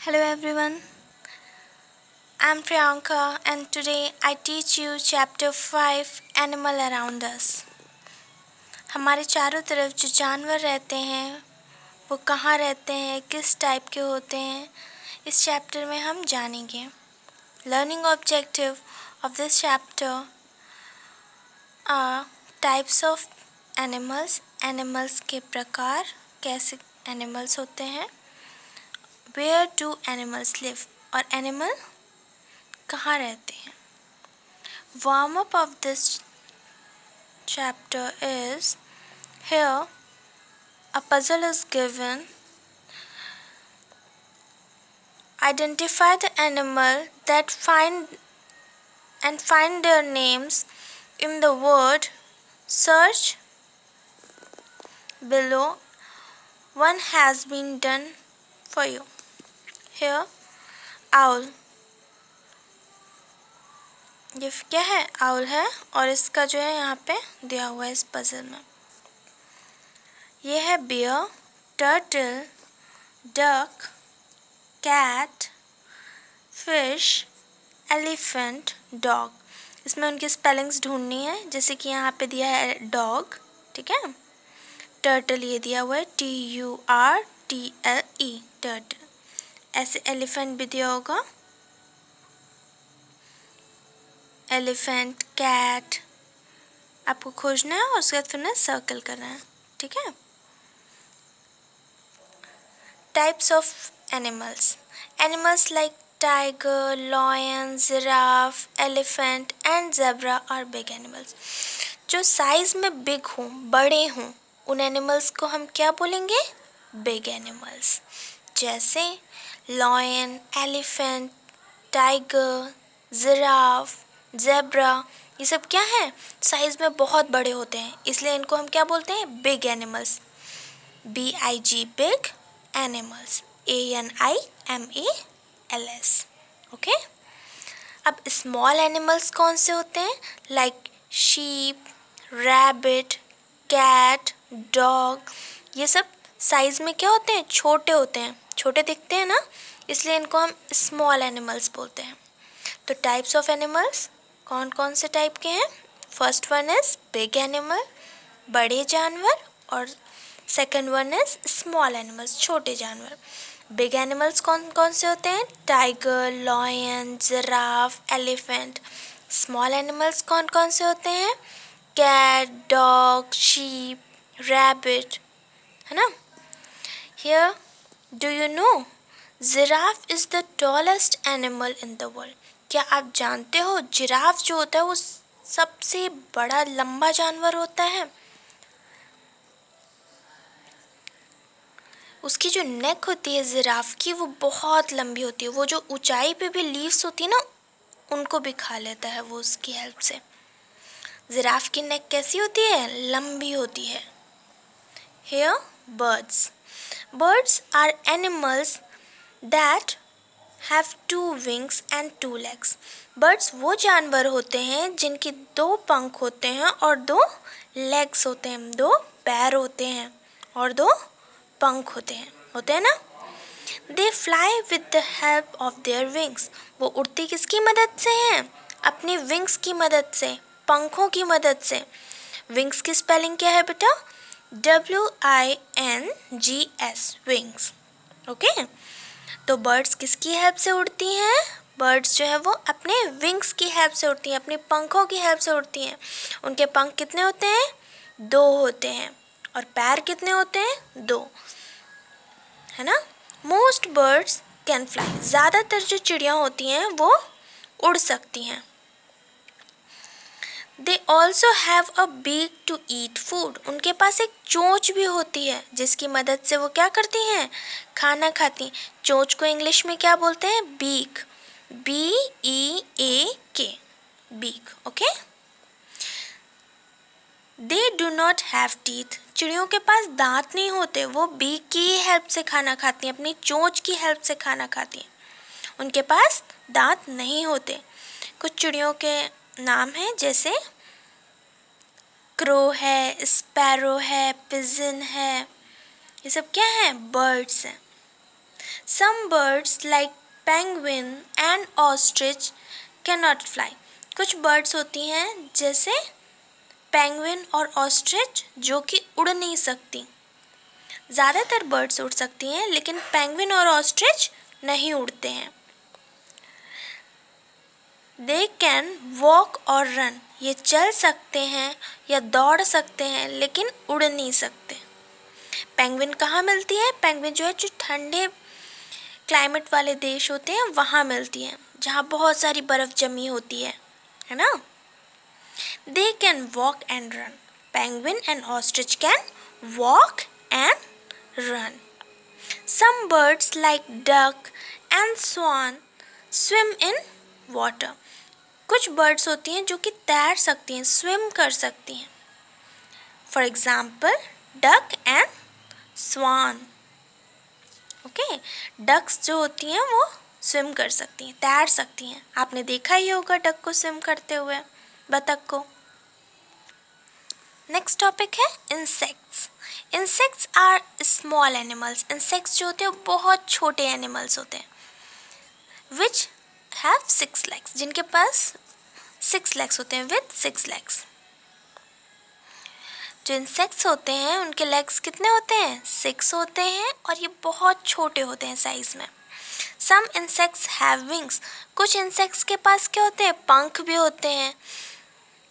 Hello everyone, I'm Priyanka and today I teach you chapter 5 Animal Around Us. हमारे चारों तरफ जो जानवर रहते हैं वो कहाँ रहते हैं, किस टाइप के होते हैं, इस चैप्टर में हम जानेंगे. Learning objective of this chapter are types of animals, animals के प्रकार, कैसे animals होते हैं, where do animals live और animal कहाँ रहते हैं. Warm up of this chapter is here a puzzle is given. Identify the animal that find their names in the word search below. One has been done for you. Here owl. ये क्या है? Owl है और इसका जो है यहाँ पे दिया हुआ है इस पजल में. ये है bear, turtle, duck, cat, fish, elephant, dog. इसमें उनकी स्पेलिंग्स ढूंढनी है. जैसे कि यहाँ पे दिया है डॉग, ठीक है. टर्टल ये दिया हुआ है TURTLE, टर्टल. ऐसे एलिफेंट भी दिया होगा, एलिफेंट, कैट. आपको खोजना है और उसके बाद फिर सर्कल करना है, ठीक है. Types of animals. Animals like tiger, lion, giraffe, elephant and zebra are big animals. जो साइज में बिग हों, बड़े हों, उन एनिमल्स को हम क्या बोलेंगे? Big animals. जैसे lion, elephant, tiger, giraffe, zebra, ये सब क्या हैं? साइज में बहुत बड़े होते हैं, इसलिए इनको हम क्या बोलते हैं? Big animals. BIG, big animals. ANIMALS. Okay. अब स्मॉल एनिमल्स कौन से होते हैं? Like sheep, rabbit, cat, dog. ये सब साइज में क्या होते हैं? छोटे होते हैं. छोटे दिखते हैं ना, इसलिए इनको हम स्मॉल एनिमल्स बोलते हैं. तो टाइप्स ऑफ एनिमल्स कौन कौन से टाइप के हैं? First one is big animal, बड़े जानवर, और second one is small animals, छोटे जानवर. बिग एनिमल्स कौन कौन से होते हैं? Tiger, lion, giraffe, elephant. Small animals कौन कौन से होते हैं? कैट, डॉग, शीप, रैबिट, है ना. Here do you know giraffe is the tallest animal in the world. क्या आप जानते हो जिराफ जो होता है वो सबसे बड़ा लंबा जानवर होता है. उसकी जो नेक होती है जिराफ की वो बहुत लंबी होती है. वो जो ऊंचाई पे भी लीव्स होती है ना, उनको भी खा लेता है वो उसकी हेल्प से. जिराफ की नेक कैसी होती है? लंबी होती है. Here birds. Birds are animals that have 2 wings and 2 legs. Birds वो जानवर होते हैं जिनकी 2 पंख होते हैं और 2 legs होते हैं. 2 पैर होते हैं और 2 पंख होते हैं ना. They fly with the help of their wings. वो उड़ती किसकी मदद से हैं? अपनी विंग्स की मदद से, पंखों की मदद से. विंग्स की स्पेलिंग क्या है बेटा? WINGS, wings. ओके. तो बर्ड्स किसकी हेल्प से उड़ती हैं? बर्ड्स जो है वो अपने विंग्स की हेल्प से उड़ती हैं, अपने पंखों की हेल्प से उड़ती हैं. उनके पंख कितने होते हैं? 2 होते हैं. और पैर कितने होते हैं? 2, है ना. Most birds can fly. ज़्यादातर जो चिड़िया होती हैं वो उड़ सकती हैं. They also have a beak to eat food. उनके पास एक चोंच भी होती है जिसकी मदद से वो क्या करती हैं? खाना खाती हैं. चोंच को इंग्लिश में क्या बोलते हैं? Beak. BEAK, beak. Okay. They do not have teeth. चिड़ियों के पास दांत नहीं होते, वो बीक की हेल्प से खाना खाती हैं, अपनी चोंच की हेल्प से खाना खाती हैं. उनके पास दांत नहीं होते. कुछ चिड़ियों के नाम हैं जैसे क्रो है, स्पैरो है, पिजन है. ये सब क्या है? बर्ड्स हैं. Some birds like penguin and ostrich cannot fly. कुछ बर्ड्स होती हैं जैसे पेंगुइन और ऑस्ट्रिच जो कि उड़ नहीं सकती. ज़्यादातर बर्ड्स उड़ सकती हैं लेकिन पेंगुइन और ऑस्ट्रिच नहीं उड़ते हैं. They can walk और run. ये चल सकते हैं या दौड़ सकते हैं लेकिन उड़ नहीं सकते. पेंगुइन कहाँ मिलती है? पेंगुइन जो है जो ठंडे क्लाइमेट वाले देश होते हैं वहाँ मिलती है जहाँ बहुत सारी बर्फ़ जमी होती है ना. They can walk and run. Penguin and ostrich can walk and run. Some birds like duck and swan swim in water. कुछ बर्ड्स होती हैं जो कि तैर सकती हैं, स्विम कर सकती हैं. For example duck and swan. Okay, ducks जो होती हैं वो स्विम कर सकती हैं, तैर सकती हैं. आपने देखा ही होगा डक को स्विम करते हुए, बतख को. नेक्स्ट टॉपिक है insects. Insects are small animals. Insects जो होते हैं बहुत छोटे एनिमल्स होते हैं. Which have 6 legs. जिनके पास 6 legs होते हैं. With 6 legs. जो इंसेक्ट्स होते हैं उनके लेग्स कितने होते हैं? 6 होते हैं और ये बहुत छोटे होते हैं साइज में. Some insects have wings. कुछ इंसेक्ट्स के पास क्या होते हैं? पंख भी होते हैं.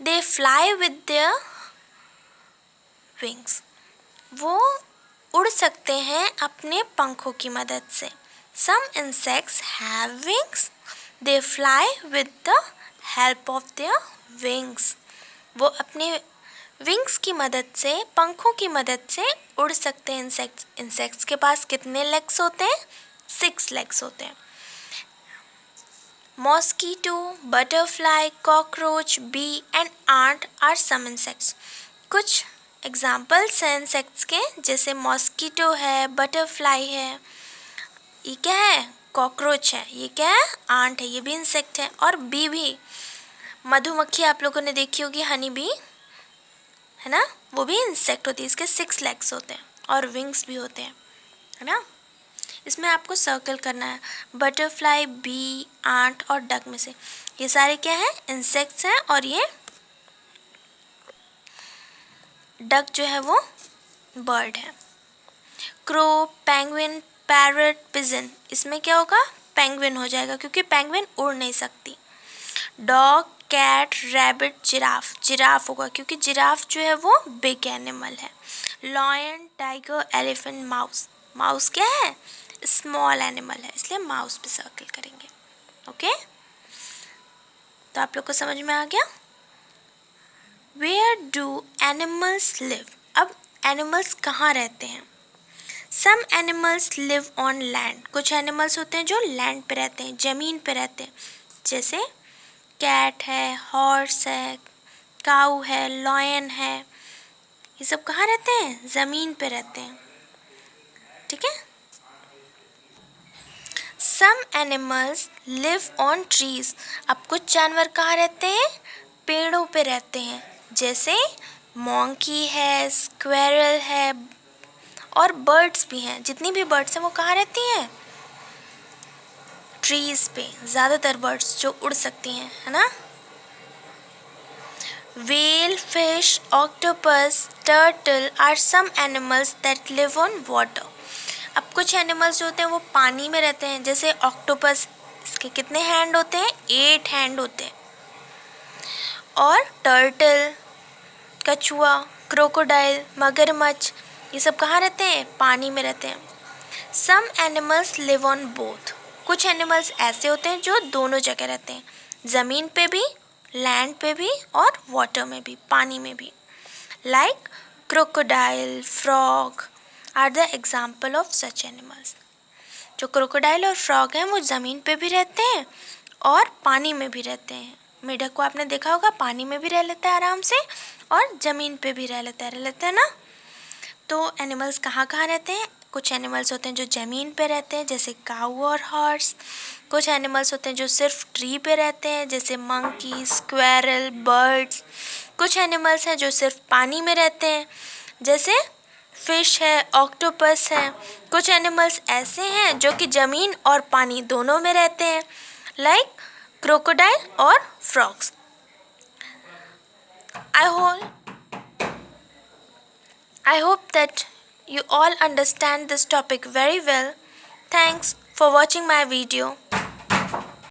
They fly with their wings. वो उड़ सकते हैं अपने पंखों की मदद से. Some insects have wings. They fly with the help of their wings. वो अपने विंग्स की मदद से, पंखों की मदद से उड़ सकते हैं इंसेक्ट्स. इंसेक्ट्स के पास कितने लेग्स होते हैं? 6 legs होते हैं. Mosquito, butterfly, cockroach, bee and ant are some insects. कुछ एग्जाम्पल्स हैं इंसेक्ट्स के, जैसे मॉस्कीटो है, बटरफ्लाई है, ये क्या है? कॉकरोच है. ये क्या है? आंट है. ये भी इंसेक्ट है. और बी भी, मधुमक्खी आप लोगों ने देखी होगी, हनी बी है ना, वो भी इंसेक्ट होती है. इसके 6 legs होते हैं और विंग्स भी होते हैं, है ना. इसमें आपको सर्कल करना है. बटरफ्लाई, बी, आंट और डक में से ये सारे क्या हैं? इंसेक्ट्स हैं. और ये डक जो है वो बर्ड है. क्रो, पेंगुइन, पैरट, पिजन, इसमें क्या होगा? पेंगुइन हो जाएगा क्योंकि पेंगुइन उड़ नहीं सकती. Dog, cat, rabbit, giraffe. Giraffe होगा क्योंकि जिराफ जो है वो बिग एनिमल है. Lion, tiger, elephant, mouse. Mouse क्या है? स्मॉल एनिमल है, इसलिए माउस पे सर्कल करेंगे. ओके, तो आप लोग को समझ में आ गया. Where do animals live. अब एनिमल्स कहाँ रहते हैं? Some animals live on land. कुछ एनिमल्स होते हैं जो लैंड पे रहते हैं, ज़मीन पे रहते हैं. जैसे कैट है, हॉर्स है, काऊ है, लॉयन है. ये सब कहाँ रहते हैं? ज़मीन पे रहते हैं. ठीक है. Some animals live on trees. अब कुछ जानवर कहाँ रहते हैं? पेड़ों पे रहते हैं. जैसे मॉन्की है, स्क्वेरल है और बर्ड्स भी हैं. जितनी भी बर्ड्स हैं वो कहाँ रहती हैं? ट्रीज पे. ज़्यादातर बर्ड्स जो उड़ सकती हैं, है ना. Whale, fish, octopus, turtle are some animals that live on water. अब कुछ एनिमल्स जो होते हैं वो पानी में रहते हैं. जैसे ऑक्टोपस, इसके कितने हैंड होते हैं? 8 हैंड होते हैं. और टर्टल, कछुआ, क्रोकोडाइल, मगरमच्छ, ये सब कहाँ रहते हैं? पानी में रहते हैं. Some animals live on both. कुछ एनिमल्स ऐसे होते हैं जो दोनों जगह रहते हैं, ज़मीन पे भी, लैंड पे भी और वाटर में भी, पानी में भी. Like crocodile, frog are the example of such animals. जो क्रोकोडाइल और फ्रॉग हैं वो ज़मीन पे भी रहते हैं और पानी में भी रहते हैं. मेढक को आपने देखा होगा, पानी में भी रह लेता है आराम से और ज़मीन पे भी रह लेता है ना. तो एनिमल्स कहाँ कहाँ रहते हैं? कुछ एनिमल्स होते हैं जो ज़मीन पे रहते हैं, जैसे काऊ और हॉर्स. कुछ एनिमल्स होते हैं जो सिर्फ ट्री पे रहते हैं, जैसे मंकी, स्क्वेरल, बर्ड्स. कुछ एनिमल्स हैं जो सिर्फ पानी में रहते हैं, जैसे फिश है, ऑक्टोपस है। कुछ एनिमल्स ऐसे हैं जो कि ज़मीन और पानी दोनों में रहते हैं, लाइक क्रोकोडाइल और frogs. I hope I hope that you all understand this topic very well. Thanks for watching my video.